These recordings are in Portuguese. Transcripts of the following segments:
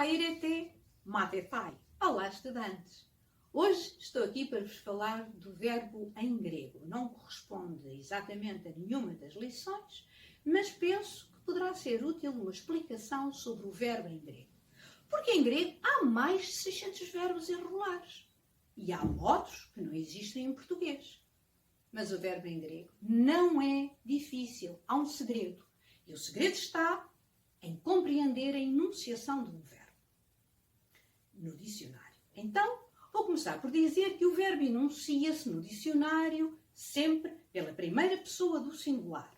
Hairete matetai. Olá, estudantes! Hoje estou aqui para vos falar do verbo em grego. Não corresponde exatamente a nenhuma das lições, mas penso que poderá ser útil uma explicação sobre o verbo em grego. Porque em grego há mais de 600 verbos irregulares. E há outros que não existem em português. Mas o verbo em grego não é difícil. Há um segredo. E o segredo está em compreender a enunciação de um verbo no dicionário. Então, vou começar por dizer que o verbo enuncia-se no dicionário sempre pela primeira pessoa do singular.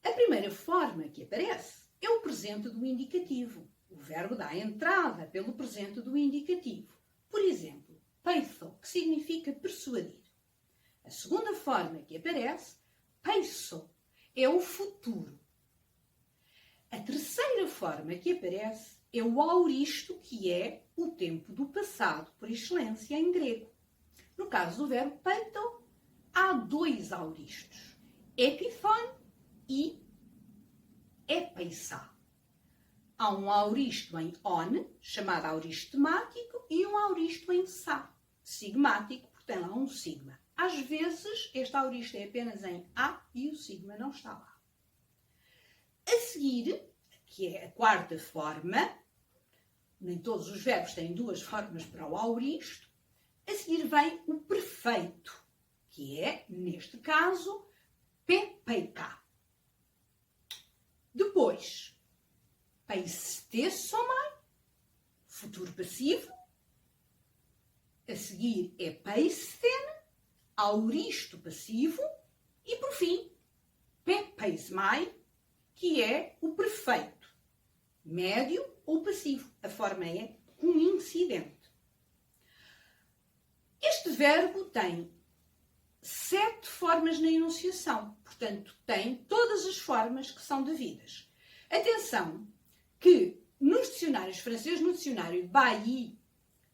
A primeira forma que aparece é o presente do indicativo. O verbo dá entrada pelo presente do indicativo. Por exemplo, peitho, que significa persuadir. A segunda forma que aparece, peiso, é o futuro. A terceira forma que aparece é o auristo, que é o tempo do passado, por excelência em grego. No caso do verbo peito, há dois auristos, epithon e epeissa. Há um auristo em on, chamado auristo temático, e um auristo em sa, sigmático, porque tem lá um sigma. Às vezes, este auristo é apenas em a e o sigma não está lá. A seguir, que é a quarta forma, nem todos os verbos têm duas formas para o auristo, a seguir vem o perfeito, que é, neste caso, PPK. Depois, peistesomai, futuro passivo. A seguir é peisten, auristo passivo. E, por fim, pepeismai, que é o perfeito, médio ou passivo. A forma é coincidente. Este verbo tem 7 formas na enunciação, portanto, tem todas as formas que são devidas. Atenção que nos dicionários franceses, no dicionário Bailly,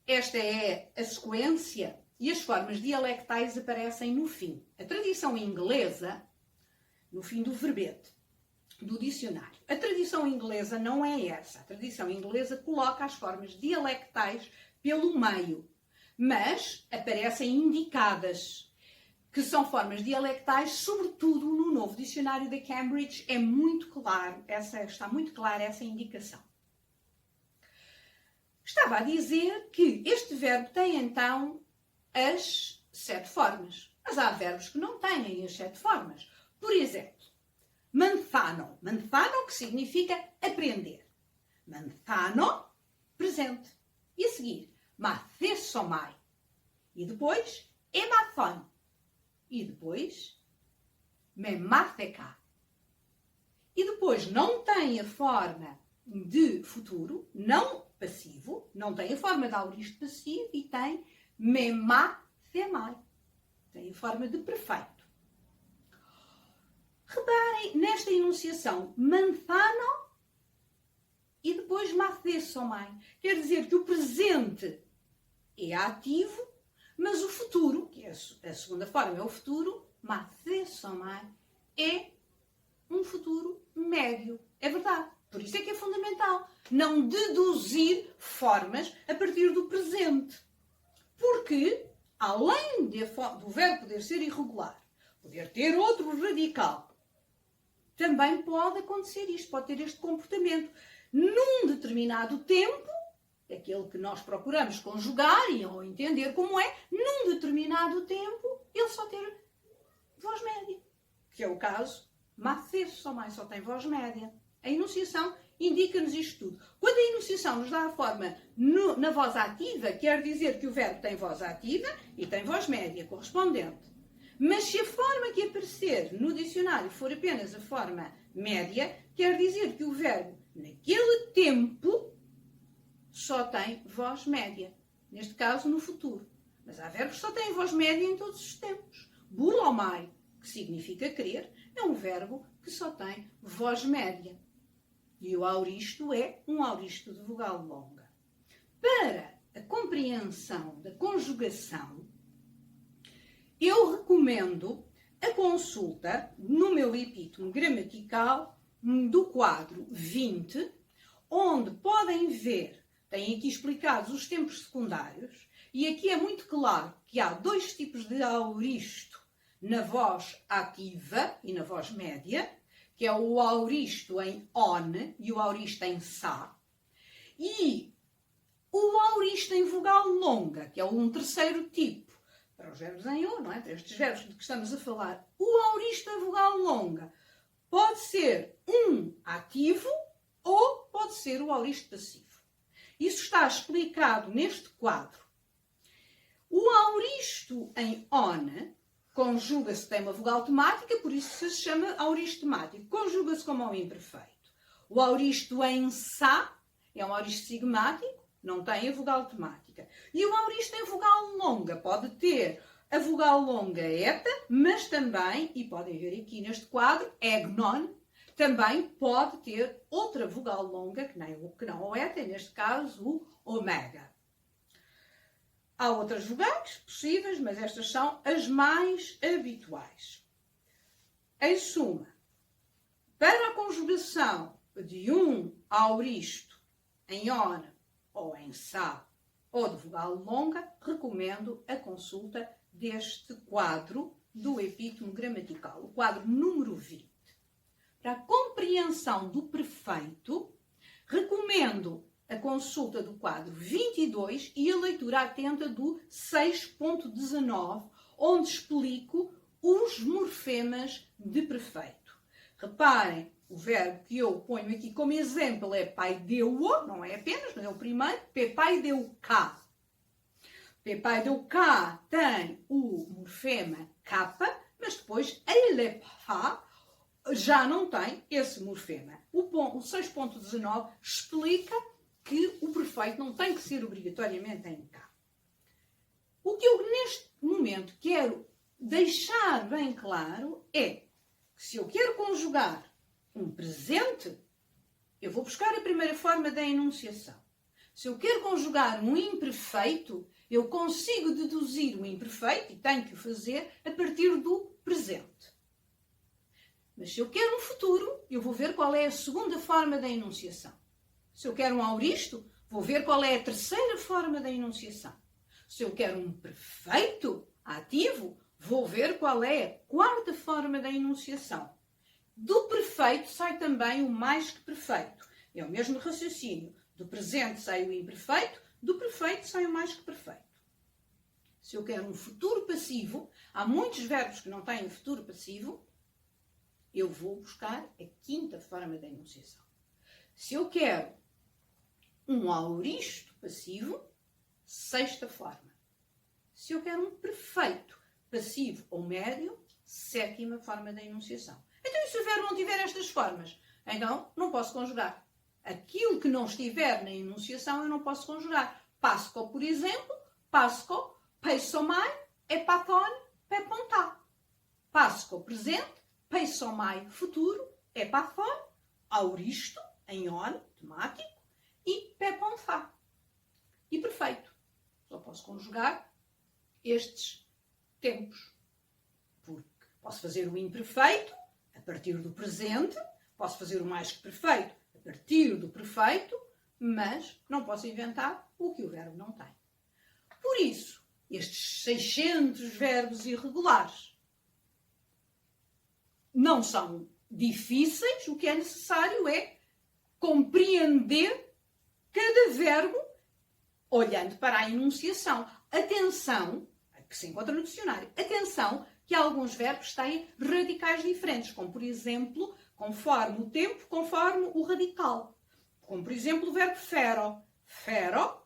esta é a sequência e as formas dialectais aparecem no fim. A tradição inglesa, no fim do verbete do dicionário. A tradição inglesa não é essa. A tradição inglesa coloca as formas dialectais pelo meio, mas aparecem indicadas, que são formas dialectais, sobretudo no novo dicionário da Cambridge, é muito claro, está muito clara essa indicação. Estava a dizer que este verbo tem então as 7 formas, mas há verbos que não têm as 7 formas. Por exemplo, manzano. Manzano, que significa aprender. Manzano, presente. E a seguir, mathesomai. E depois, emathon. E depois, mematheca. E depois não tem a forma de futuro, não passivo, não tem a forma de auristo passivo e tem memathemai. Tem a forma de perfeito. Reparem nesta enunciação, manzano e depois mathesomai. Quer dizer que o presente é ativo, mas o futuro, que é a segunda forma, é o futuro, mathesomai, é um futuro médio. É verdade. Por isso é que é fundamental não deduzir formas a partir do presente. Porque, além do verbo poder ser irregular, poder ter outro radical, também pode acontecer isto, pode ter este comportamento. Num determinado tempo, aquele que nós procuramos conjugar ou entender como é, num determinado tempo, ele só ter voz média. Que é o caso, mathesomai, só tem voz média. A enunciação indica-nos isto tudo. Quando a enunciação nos dá a forma na voz ativa, quer dizer que o verbo tem voz ativa e tem voz média correspondente. Mas se a forma que aparecer no dicionário for apenas a forma média, quer dizer que o verbo, naquele tempo, só tem voz média. Neste caso, no futuro. Mas há verbos que só têm voz média em todos os tempos. Bulomai, que significa querer, é um verbo que só tem voz média. E o auristo é um auristo de vogal longa. Para a compreensão da conjugação, eu recomendo a consulta no meu epítome gramatical do quadro 20, onde podem ver, têm aqui explicados os tempos secundários, e aqui é muito claro que há dois tipos de auristo na voz ativa e na voz média, que é o auristo em on e o auristo em sa, e o auristo em vogal longa, que é um terceiro tipo, para os verbos em o, não é? Para estes verbos de que estamos a falar, o auristo em vogal longa pode ser um ativo ou pode ser o auristo passivo. Isso está explicado neste quadro. O auristo em on conjuga-se, tem uma vogal temática, por isso se chama auristo temático. Conjuga-se como um imperfeito. O auristo em sa é um auristo sigmático, não tem a vogal temática. E o auristo em vogal longa pode ter a vogal longa eta, mas também, e podem ver aqui neste quadro, egnon, também pode ter outra vogal longa, que não o eta, neste caso o ômega. Há outras vogais possíveis, mas estas são as mais habituais. Em suma, para a conjugação de um auristo em on ou em sa ou de vogal longa, recomendo a consulta deste quadro do epítomo gramatical, o quadro número 20. Para a compreensão do perfeito, recomendo a consulta do quadro 22 e a leitura atenta do 6.19, onde explico os morfemas de perfeito. Reparem, o verbo que eu ponho aqui como exemplo é pai deu-o, não é apenas, mas é o primeiro, pai deu cá. Pai deu cá tem o morfema capa, mas depois ele pá já não tem esse morfema. O 6.19 explica que o perfeito não tem que ser obrigatoriamente em cá. O que eu neste momento quero deixar bem claro é que se eu quero conjugar um presente, eu vou buscar a primeira forma da enunciação. Se eu quero conjugar um imperfeito, eu consigo deduzir o imperfeito, e tenho que o fazer, a partir do presente. Mas se eu quero um futuro, eu vou ver qual é a segunda forma da enunciação. Se eu quero um auristo, vou ver qual é a terceira forma da enunciação. Se eu quero um perfeito ativo, vou ver qual é a quarta forma da enunciação. Do perfeito sai também o mais que perfeito. É o mesmo raciocínio. Do presente sai o imperfeito, do perfeito sai o mais que perfeito. Se eu quero um futuro passivo, há muitos verbos que não têm futuro passivo, eu vou buscar a quinta forma da enunciação. Se eu quero um auristo passivo, sexta forma. Se eu quero um perfeito passivo ou médio, sétima forma da enunciação. Então, e se o verbo não tiver estas formas? Então, não posso conjugar. Aquilo que não estiver na enunciação, eu não posso conjugar. Pasco, por exemplo, pasco, peisomai, epathon, pepontá. Pasco, presente, peisomai, futuro, epathon, auristo, em on, temático, e pepontá. E perfeito. Só posso conjugar estes tempos. Porque posso fazer o imperfeito a partir do presente, posso fazer o mais que perfeito a partir do perfeito, mas não posso inventar o que o verbo não tem. Por isso, estes 600 verbos irregulares não são difíceis, o que é necessário é compreender cada verbo olhando para a enunciação. Atenção, que se encontra no dicionário, atenção que alguns verbos têm radicais diferentes, como por exemplo, conforme o tempo, conforme o radical. Como por exemplo o verbo fero. Fero,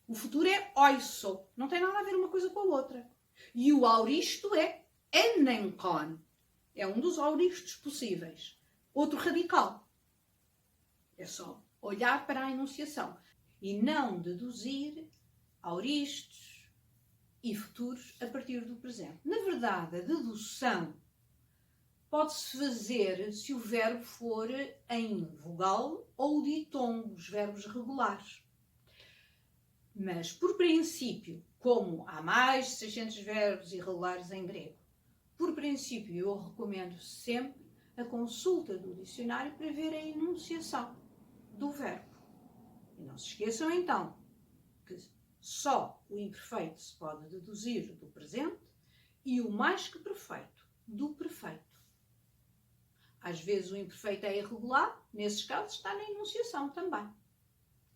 o futuro é oiso, não tem nada a ver uma coisa com a outra. E o auristo é enenkon, é um dos auristos possíveis. Outro radical. É só olhar para a enunciação e não deduzir auristos e futuros a partir do presente. Na verdade, a dedução pode-se fazer se o verbo for em vogal ou ditongo, os verbos regulares. Mas, por princípio, como há mais de 600 verbos irregulares em grego, por princípio, eu recomendo sempre a consulta do dicionário para ver a enunciação do verbo. se esqueçam então que só o imperfeito se pode deduzir do presente e o mais que perfeito do perfeito. Às vezes o imperfeito é irregular, nesses casos está na enunciação também.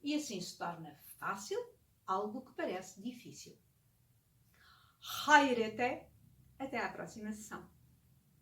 E assim se torna fácil algo que parece difícil. Hayrete, até à próxima sessão.